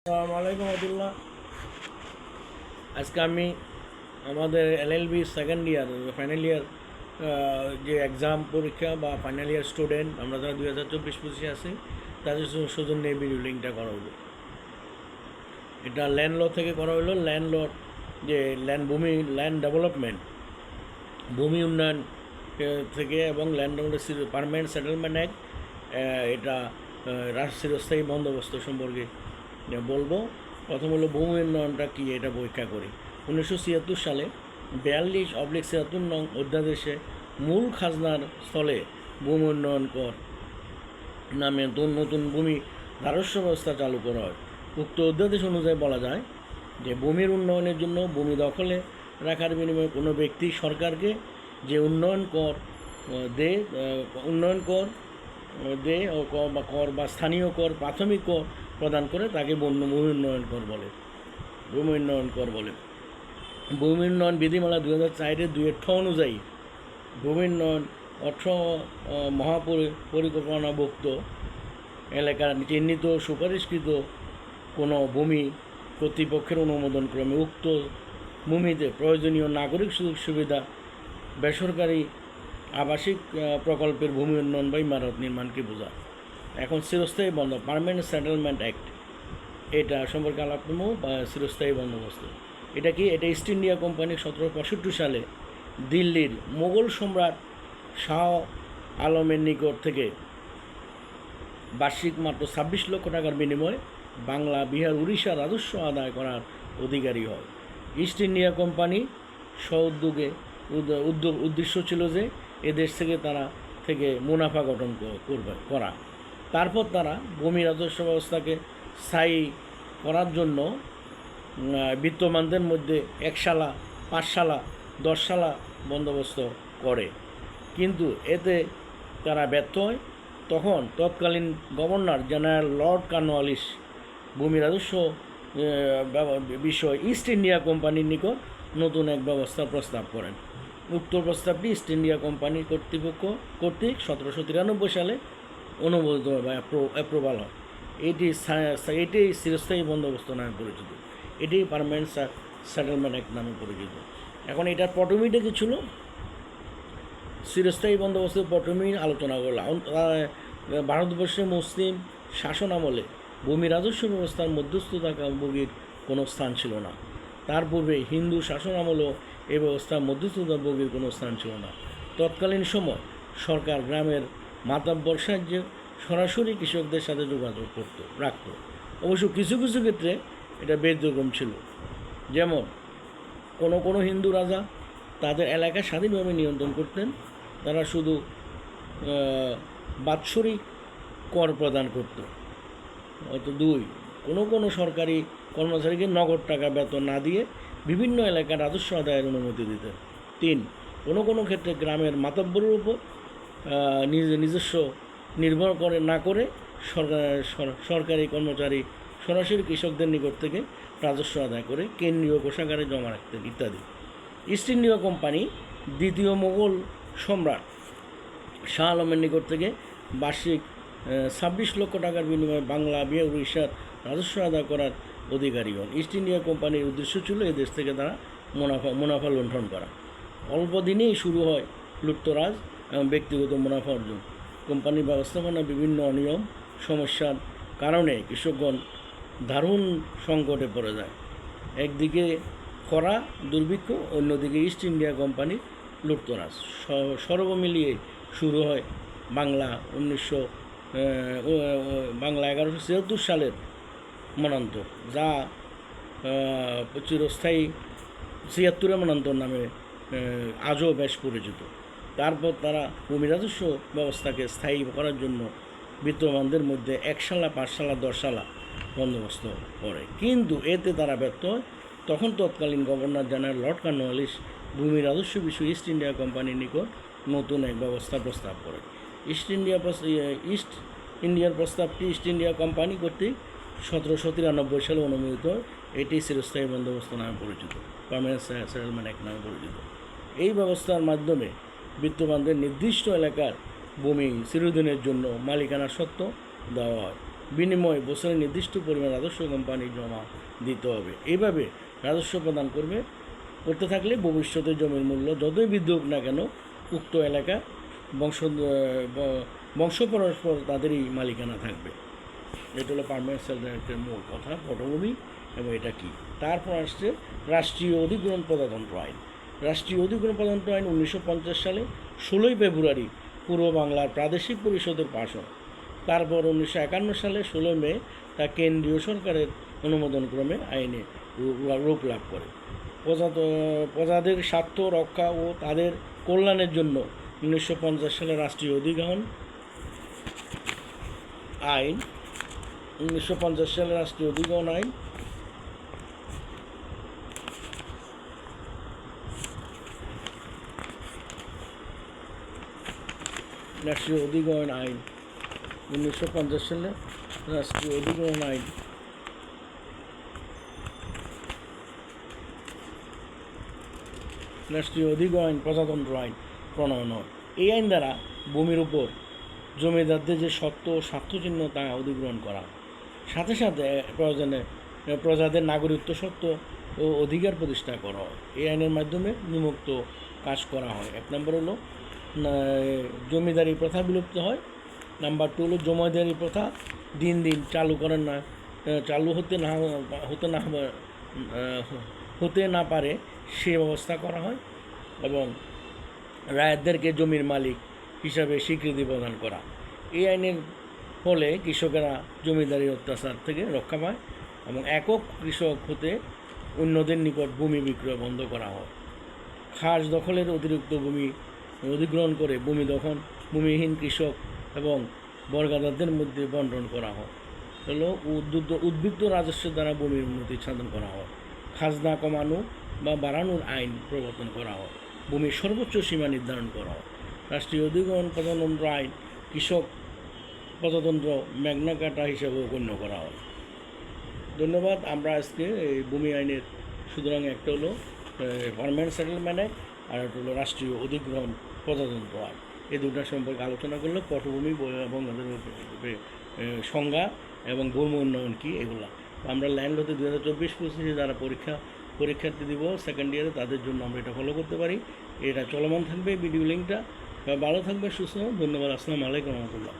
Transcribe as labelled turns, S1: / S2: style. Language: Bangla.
S1: আসসালামু আলাইকুম আব্দুল্লাহ। আজকে আমি আমাদের LLB second year final year যে এক্সাম পরীক্ষা বা ফাইনাল ইয়ার স্টুডেন্ট আমরা যারা 2024-25 আছি তাদের সৌজন্যে এই ভিডিও লিঙ্কটা করা হলো। এটা ল্যান্ড ল থেকে করা হলো। ল্যান্ড ল যে ল্যান্ড ডেভেলপমেন্ট ভূমি উন্নয়ন থেকে এবং ল্যান্ড পারমানেন্ট সেটেলমেন্ট অ্যাক্ট, এটা চিরস্থায়ী বন্দোবস্ত সম্পর্কে বলবো। প্রথম হলো ভূমি উন্নয়নটা কী, এটা পরীক্ষা করি। 1976 সালে 42/76 নং অধ্যাদেশে মূল খাজনার স্থলে ভূমি উন্নয়ন কর নামে নতুন ভূমি ধারস্য ব্যবস্থা চালু করা হয়। উক্ত অধ্যাদেশ অনুযায়ী বলা যায় যে ভূমির উন্নয়নের জন্য ভূমি দখলে রাখার বিনিময়ে কোনো ব্যক্তি সরকারকে যে উন্নয়ন কর দেয় কর বা স্থানীয় কর প্রাথমিক কর প্রদান করে তাকে ভূমি উন্নয়ন কর বলে। ভূমি উন্নয়ন বিধিমালা 2004-এর 2 অনুযায়ী ভূমি উন্নয়ন অর্থ মহাপরিকল্পনাভুক্ত এলাকার চিহ্নিত সুপারিশকৃত কোনো ভূমি কর্তৃপক্ষের অনুমোদন ক্রমে উক্ত ভূমিতে প্রয়োজনীয় নাগরিক সুযোগ সুবিধা, বেসরকারি আবাসিক প্রকল্পের ভূমি উন্নয়ন বা ইমারত নির্মাণকে বোঝায়। এখন চিরস্থায়ী পারমানেন্ট সেটেলমেন্ট অ্যাক্ট, এটা সম্পর্কে আলাপ করবো। বা চিরস্থায়ী বন্দোবস্ত এটা কি? এটা ইস্ট ইন্ডিয়া কোম্পানি 1765 সালে দিল্লির মোগল সম্রাট শাহ আলমের নিকট থেকে বার্ষিক মাত্র 26 লক্ষ টাকার বিনিময়ে বাংলা, বিহার, উড়িষ্যা রাজস্ব আদায় করার অধিকারী হয়। ইস্ট ইন্ডিয়া কোম্পানি উদ্দেশ্য ছিল যে এদেশ থেকে মুনাফা গঠন করা। তারপর তারা ভূমি রাজস্ব ব্যবস্থাকে স্থায়ী করার জন্য বিত্তমানদের মধ্যে 1 শালা, 5 শালা, 10 শালা বন্দোবস্ত করে, কিন্তু এতে তারা ব্যর্থ হয়। তখন তৎকালীন গভর্নর জেনারেল লর্ড কর্নওয়ালিস ভূমি রাজস্ব বিষয় ইস্ট ইন্ডিয়া কোম্পানির নিকট নতুন এক ব্যবস্থার প্রস্তাব করেন। উক্ত প্রস্তাবটি ইস্ট ইন্ডিয়া কোম্পানি কর্তৃক 1793 সালে অনুমোদিত বা অ্যাপ্রুভাল হয়। এটি চিরস্থায়ী বন্দোবস্ত নামে পরিচিত। এটি পারমানেন্ট সেটেলমেন্ট অ্যাক্ট নামে পরিচিত। এখন এটার পটভূমিটা কী ছিল? চিরস্থায়ী বন্দোবস্তের পটভূমি আলোচনা করলাম। ভারতবর্ষে মুসলিম শাসন আমলে ভূমি রাজস্ব ব্যবস্থার মধ্যস্থতাভোগীর কোনো স্থান ছিল না। তার পূর্বে হিন্দু শাসন আমলেও এই ব্যবস্থার মধ্যস্থতাভোগীর কোনো স্থান ছিল না। তৎকালীন সময় সরকার গ্রামের মাতব্বর সাহায্যে সরাসরি কৃষকদের সাথে যোগাযোগ রাখত। অবশ্য কিছু কিছু ক্ষেত্রে এটা ব্যতিক্রম ছিল। যেমন কোনো হিন্দু রাজা তাদের এলাকা স্বাধীনভাবে নিয়ন্ত্রণ করতেন। তারা শুধু বাৎসরিক কর প্রদান করত। 2, কোনো সরকারি কর্মচারীকে নগদ টাকা বেতন না দিয়ে বিভিন্ন এলাকার রাজস্ব আদায়ের অনুমতি দিতেন। 3, কোনো ক্ষেত্রে গ্রামের মাতব্বরের উপর নিজস্ব নির্ভর না করে সরকারি কর্মচারী সরাসরি কৃষকদের নিকট থেকে রাজস্ব আদায় করে কেন্দ্রীয় কোষাগারে জমা রাখতেন ইত্যাদি। ইস্ট ইন্ডিয়া কোম্পানি দ্বিতীয় মোগল সম্রাট শাহ আলমের নিকট থেকে বার্ষিক 26 লক্ষ টাকার বিনিময়ে বাংলা, বিহার, উড়িষ্যার রাজস্ব আদায় করার অধিকারী হন। ইস্ট ইন্ডিয়া কোম্পানির উদ্দেশ্য ছিল এই দেশ থেকে তারা মুনাফা লুণ্ঠন করা। অল্প দিনেই শুরু হয় লুটতরাজ এবং ব্যক্তিগত মুনাফা অর্জন। কোম্পানির ব্যবস্থাপনায় বিভিন্ন অনিয়ম সমস্যার কারণে কৃষকগণ দারুণ সংকটে পড়ে যায়। একদিকে খরা দুর্ভিক্ষ, অন্যদিকে ইস্ট ইন্ডিয়া কোম্পানির লুটতরাজ, সর্বমিলিয়ে শুরু হয় বাংলা 1176 সালের মনান্তর, যা চিরস্থায়ী 76 মনান্তর নামে আজও বেশ পরিচিত। তারপর তারা ভূমি রাজস্ব ব্যবস্থাকে স্থায়ী করার জন্য বিত্তমানদের মধ্যে 1 শালা, 5 শালা, 10 শালা বন্দোবস্ত করে, কিন্তু এতে তারা ব্যর্থ হয়। তখন তৎকালীন গভর্নর জেনারেল লর্ড কর্নওয়ালিস ভূমি রাজস্ব বিষয়ে ইস্ট ইন্ডিয়া কোম্পানির নিকট নতুন এক ব্যবস্থা প্রস্তাব করে। ইস্ট ইন্ডিয়ার প্রস্তাবটি ইস্ট ইন্ডিয়া কোম্পানি কর্তৃক 1793 সালে অনুমোদিত। এটি চিরস্থায়ী বন্দোবস্ত নামে পরিচিত, পারমানেন্ট সেটেলমেন্ট অ্যাক্ট নামে পরিচিত। এই ব্যবস্থার মাধ্যমে বিত্তবানদের নির্দিষ্ট এলাকার ভূমি চিরদিনের জন্য মালিকানার সত্ত্ব দেওয়া হয়। বিনিময়ে বছরে নির্দিষ্ট পরিমাণ রাজস্ব কোম্পানি জমা দিতে হবে। এইভাবে রাজস্ব প্রদান করতে থাকলে ভবিষ্যতে জমির মূল্য যতই বৃদ্ধি হোক না কেন উক্ত এলাকা বংশ পরস্পর তাদেরই মালিকানা থাকবে। এটা হলো পার্মানেন্ট সেটেলমেন্টের মূল কথা, পটভূমি এবং এটা কী। তারপর আসছে রাষ্ট্রীয় অধিগ্রহণ প্রজাতন্ত্র আইন। রাষ্ট্রীয় অধিগ্রহণ প্রজাতন্ত্র আইন 1950 সালে 16ই ফেব্রুয়ারি পূর্ব বাংলার প্রাদেশিক পরিষদের পাশ হয়। তারপর 1951 সালে 16 মে তা কেন্দ্রীয় সরকারের অনুমোদনক্রমে আইনে রূপ লাভ করে। প্রজাদের স্বার্থ রক্ষা ও তাদের কল্যাণের জন্য 1950 সালে রাষ্ট্রীয় অধিগ্রহণ আইন 1950 সালে রাষ্ট্রীয় অধিগ্রহণ আইন রাষ্ট্রীয় অধিগ্রহণ আইন 1950 সালে রাষ্ট্রীয় অধিগ্রহণ আইন রাষ্ট্রীয় অধিগ্রহণ প্রজাতন্ত্র আইন প্রণয়ন হয়। এই আইন দ্বারা ভূমির উপর জমিদারদের যে সত্ত্ব ও স্বার্থচিহ্ন তা অধিগ্রহণ করা হয়। সাথে সাথে প্রয়োজনে প্রজাদের নাগরিকত্ব সত্ত্ব ও অধিকার প্রতিষ্ঠা করা হয়। এই আইনের মাধ্যমে নিম্নোক্ত কাজ করা হয়। 1 নম্বর হলো জমিদারি প্রথা বিলুপ্ত হয়। নাম্বার 2 হলো জমিদারি প্রথা দিন দিন চালু হতে না পারে সে ব্যবস্থা করা হয় এবং রায়তদেরকে জমির মালিক হিসাবে স্বীকৃতি প্রদান করা। এই আইনের ফলে কৃষকেরা জমিদারি অত্যাচার থেকে রক্ষা পায় এবং একক কৃষক হতে অন্যদের নিকট ভূমি বিক্রয় বন্ধ করা হয়। খাস দখলের অতিরিক্ত ভূমি অধিগ্রহণ করে ভূমিহীন কৃষক এবং বর্গাদারদের মধ্যে বণ্টন করা হয়। হলো উদ্বৃত্ত রাজস্বের দ্বারা ভূমির উন্নতি সাধন করা হয়। খাজনা কমানো বা বাড়ানোর আইন প্রবর্তন করা হয়। ভূমির সর্বোচ্চ সীমা নির্ধারণ করা হয়। রাষ্ট্রীয় অধিগ্রহণ প্রজাতন্ত্র আইন কৃষক প্রজাতন্ত্র ম্যাগনা কার্টা হিসেবেও গণ্য করা হয়। ধন্যবাদ। আমরা আজকে এই ভূমি আইনের সুতরাং একটা হলো পার্মানেন্ট সেটেলমেন্ট অ্যাক্ট আর একটা হলো রাষ্ট্রীয় অধিগ্রহণ প্রজাতন্ত্র আইন। এই দুটার সম্পর্কে আলোচনা করলে পটভূমি এবং সংজ্ঞা এবং ভূমি উন্নয়ন কী এগুলো। আমরা ল্যান্ড হতে 2024-25 যারা পরীক্ষার্থী দিব সেকেন্ড ইয়ারে তাদের জন্য আমরা এটা ফলো করতে পারি। এটা চলমান থাকবে ভিডিও লিঙ্কটা। ভালো থাকবে, সুস্থ। ধন্যবাদ। আসসালামু আলাইকুম রহমতুল্লাহ।